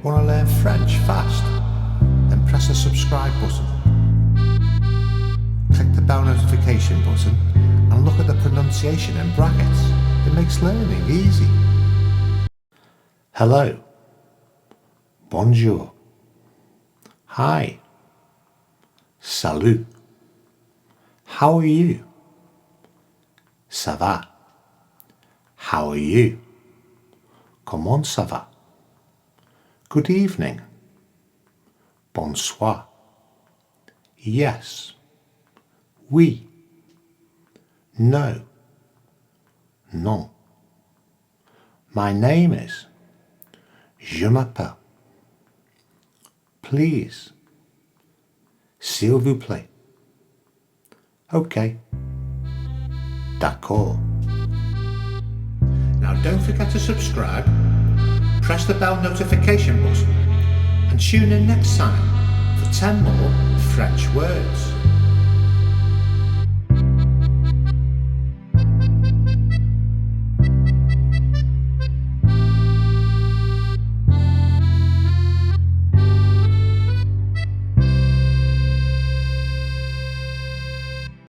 Want to learn French fast? Then press the subscribe button. Click the bell notification button and look at the pronunciation in brackets. It makes learning easy. Hello. Bonjour. Hi. Salut. How are you? Ça va. How are you? Comment ça va? Good evening. Bonsoir. Yes. Oui. No. Non. My name is. Je m'appelle. Please. S'il vous plaît. Okay. D'accord. Now don't forget to subscribe, press the bell notification button and tune in next time for 10 more French words.